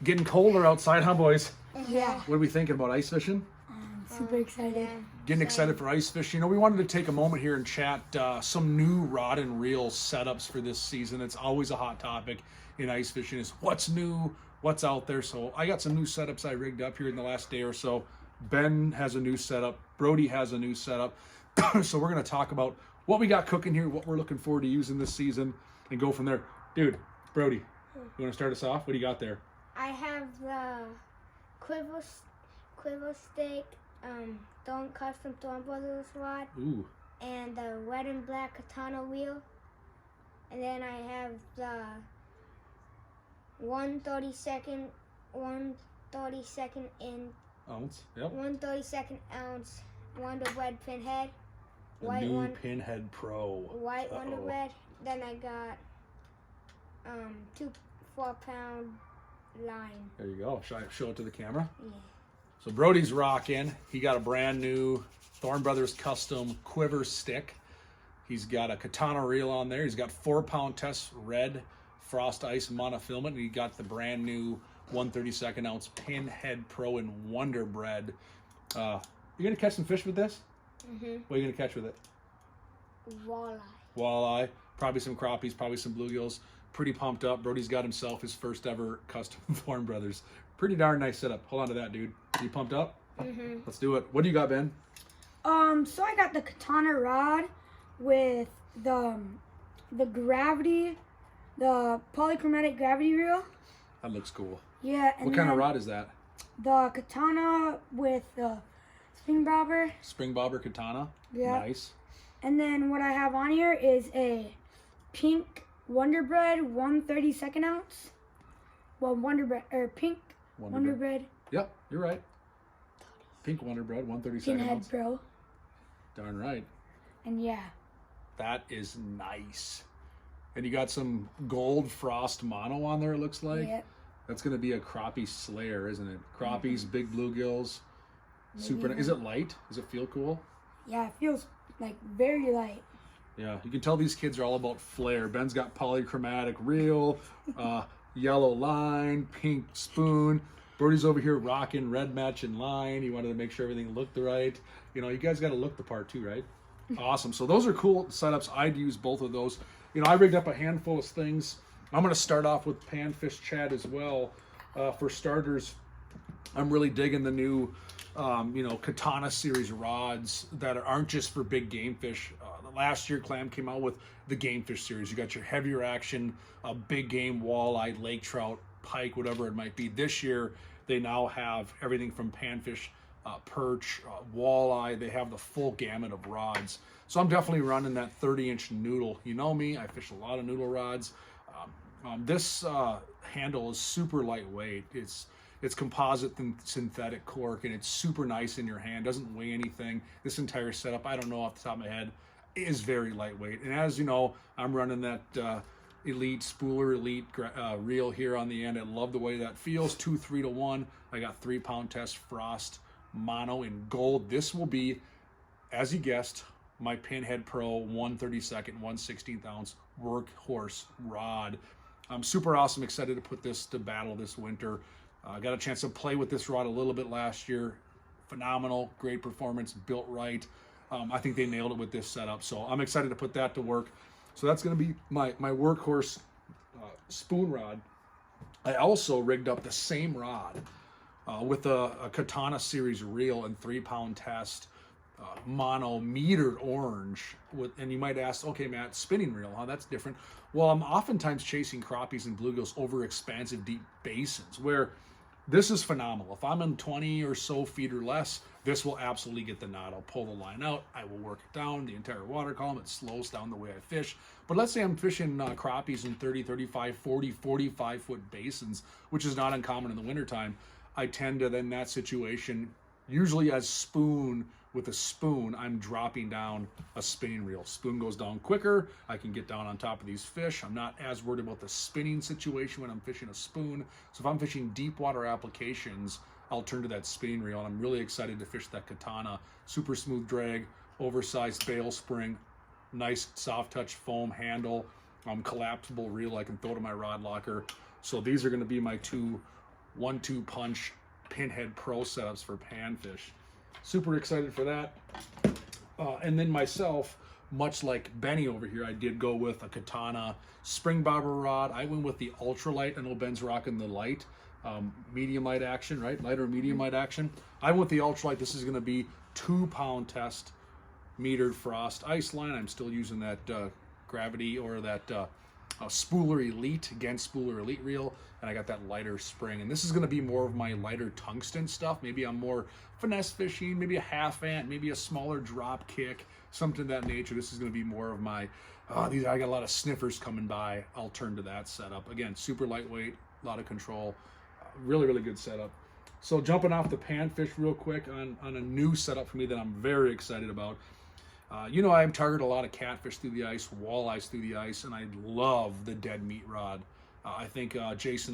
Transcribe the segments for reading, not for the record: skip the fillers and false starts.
Getting colder outside, huh, boys? Yeah. What are we thinking about ice fishing? Super excited. Getting excited for ice fishing. You know, we wanted to take a moment here and chat some new rod and reel setups for this season. It's always a hot topic in ice fishing is what's new, what's out there. So I got some new setups I rigged up here in the last day or so. Ben has a new setup. Brody has a new setup. So we're going to talk about what we got cooking here, what we're looking forward to using this season, and go from there. Dude, Brody, you want to start us off? What do you got there? I have the quiver stick, custom Thorn Brothers rod, Ooh, and the red and black katana wheel. And then I have the 1/32 in ounce. Yep. 1/32 ounce Wonder Red pinhead. The White new one, Pinhead Pro. white Wonder Uh-oh. Red. Then I got 2 4-pound line. There you go. Should I show it to the camera? Yeah. So Brody's rocking. He got a brand new Thorn Brothers custom quiver stick. He's got a katana reel on there. He's got 4-pound test red frost ice monofilament. And he got the brand new 1/32 ounce Pinhead Pro in Wonder Bread. You gonna catch some fish with this? Mhm. What are you gonna catch with it? Walleye. Walleye, probably some crappies, probably some bluegills. Pretty pumped up. Brody's got himself his first ever custom Thorn Brothers. Pretty darn nice setup. Hold on to that, dude. You pumped up? Mhm. Let's do it. What do you got, Ben? So I got the katana rod with the gravity, the polychromatic gravity reel. That looks cool. Yeah, and What kind of then rod is that? the katana with the spring bobber. Spring bobber katana. Yeah. Nice. And then what I have on here is a pink Wonder Bread 1/32 ounce. Well, pink Wonder Bread Yep, you're right. Pink Wonder Bread, 1/32 Pinhead ounce. Pro. Darn right. And yeah, That is nice. And you got some gold frost mono on there, it looks like. yeah. That's going to be a crappie slayer, isn't it? Crappies, big bluegills. Super. Maybe Is it light? Does it feel cool? Yeah, it feels like very light. Yeah, you can tell these kids are all about flair. Ben's got polychromatic reel, yellow line, pink spoon. Brody's over here rocking red matching line. He wanted to make sure everything looked right. You know, you guys got to look the part too, right? Awesome. So those are cool setups. I'd use both of those. You know, I rigged up a handful of things. I'm going to start off with panfish chat as well. For starters, I'm really digging the new, Katana series rods that aren't just for big game fish. Last year, Clam came out with the game fish series. You got your heavier action, big game, walleye, lake trout, pike, whatever it might be. This year, they now have everything from panfish, perch, walleye. They have the full gamut of rods. So I'm definitely running that 30-inch noodle. You know me, I fish a lot of noodle rods. This handle is super lightweight. It's composite and synthetic cork, and it's super nice in your hand. Doesn't weigh anything. This entire setup, I don't know off the top of my head, is very lightweight. And as you know, I'm running that Elite Spooler Elite reel here on the end. I love the way that feels. 2 3-to-1. I got 3-pound test frost mono in gold. This will be, as you guessed, my Pinhead Pro 1/32 1/16 ounce workhorse rod. I'm super awesome, excited to put this to battle this winter. I got a chance to play with this rod a little bit last year. Phenomenal, great performance, built right. I think they nailed it with this setup, so I'm excited to put that to work. So that's going to be my workhorse spoon rod. I also rigged up the same rod with a Katana series reel and 3-pound test mono metered orange and you might ask, okay, Matt, spinning reel, huh? That's different. Well, I'm oftentimes chasing crappies and bluegills over expansive deep basins where this is phenomenal. If I'm in 20 or so feet or less, this will absolutely get the knot. I'll pull the line out, I will work it down the entire water column. It slows down the way I fish. But let's say I'm fishing crappies in 30, 35, 40, 45 foot basins, which is not uncommon in the wintertime. I tend to, then in that situation, usually as spoon, with a spoon, I'm dropping down a spinning reel. Spoon goes down quicker. I can get down on top of these fish. I'm not as worried about the spinning situation when I'm fishing a spoon. So if I'm fishing deep water applications, I'll turn to that spinning reel. And I'm really excited to fish that Katana. Super smooth drag, oversized bail spring, nice soft touch foam handle. collapsible reel I can throw to my rod locker. So these are going to be my 2 1-2 punch Pinhead Pro setups for panfish. Super excited for that. And then myself, much like Benny over here, I did go with a Katana spring bobber rod. I went with the ultralight. I know Ben's rocking the light, medium light action, right? Light or medium light action. I went with the ultralight. This is going to be 2-pound test metered frost ice line. I'm still using that Gravity or that Spooler Elite, again, Spooler Elite reel, and I got that lighter spring. And this is going to be more of my lighter tungsten stuff. Maybe I'm more finesse fishing, maybe a half ant, maybe a smaller drop kick, something of that nature. This is going to be more of my, I got a lot of sniffers coming by. I'll turn to that setup. Again, super lightweight, a lot of control, really, really good setup. So jumping off the panfish real quick on a new setup for me that I'm very excited about. I target a lot of catfish through the ice, walleyes through the ice, and I love the dead meat rod. I think Jason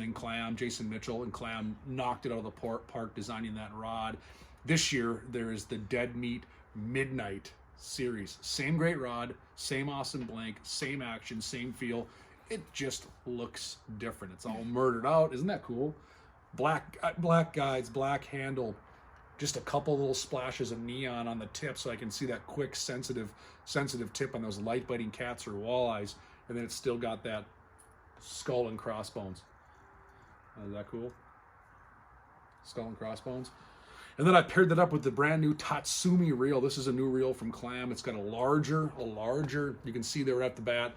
Mitchell and Clam knocked it out of the park designing that rod. This year, there is the Dead Meat Midnight series. Same great rod, same awesome blank, same action, same feel. It just looks different. It's all murdered out. Isn't that cool? Black guides, black handle, just a couple little splashes of neon on the tip so I can see that quick, sensitive tip on those light-biting cats or walleyes. And then it's still got that skull and crossbones. Is that cool? Skull and crossbones. And then I paired that up with the brand new Tatsumi reel. This is a new reel from Clam. It's got a larger, you can see there at the bat,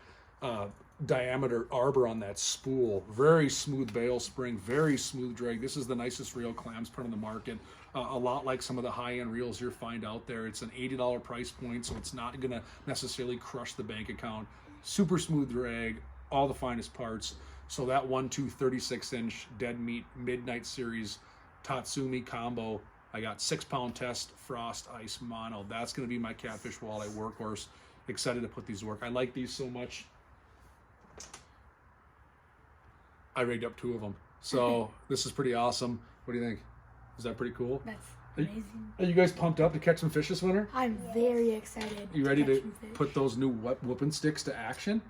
diameter arbor on that spool. Very smooth bail spring, very smooth drag. This is the nicest reel Clam's put on the market. A lot like some of the high-end reels you'll find out there. It's an $80 price point, so it's not going to necessarily crush the bank account. Super smooth drag, all the finest parts. So that 1-2 36-inch Dead Meat Midnight Series Tatsumi combo, I got 6-pound test frost ice mono. That's going to be my catfish walleye workhorse. Excited to put these to work. I like these so much. I rigged up 2 of them. So this is pretty awesome. What do you think? Is that pretty cool? That's amazing. Are you guys pumped up to catch some fish this winter? I'm very excited. You ready to catch some fish. put those new whooping sticks to action?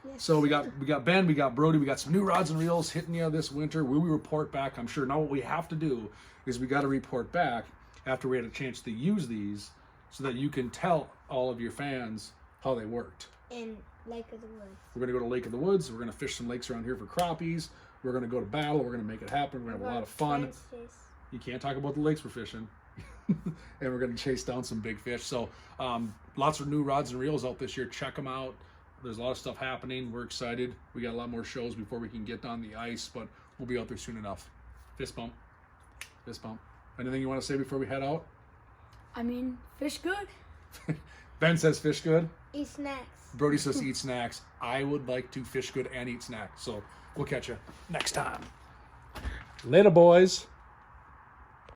Yes. So we got Ben, we got Brody, we got some new rods and reels hitting you this winter. We report back, I'm sure. Now what we have to do is we got to report back after we had a chance to use these so that you can tell all of your fans how they worked. In Lake of the Woods. We're going to go to Lake of the Woods. We're going to fish some lakes around here for crappies. We're going to go to Battle. We're going to make it happen. We're going to have a lot of fun. Francis. You can't talk about the lakes we're fishing. And we're going to chase down some big fish. So lots of new rods and reels out this year. Check them out. There's a lot of stuff happening. We're excited. We got a lot more shows before we can get on the ice, but we'll be out there soon enough. Fist bump. Fist bump. Anything you want to say before we head out? I mean, fish good. Ben says fish good. Eat snacks. Brody says eat snacks. I would like to fish good and eat snacks. So we'll catch you next time. Later, boys.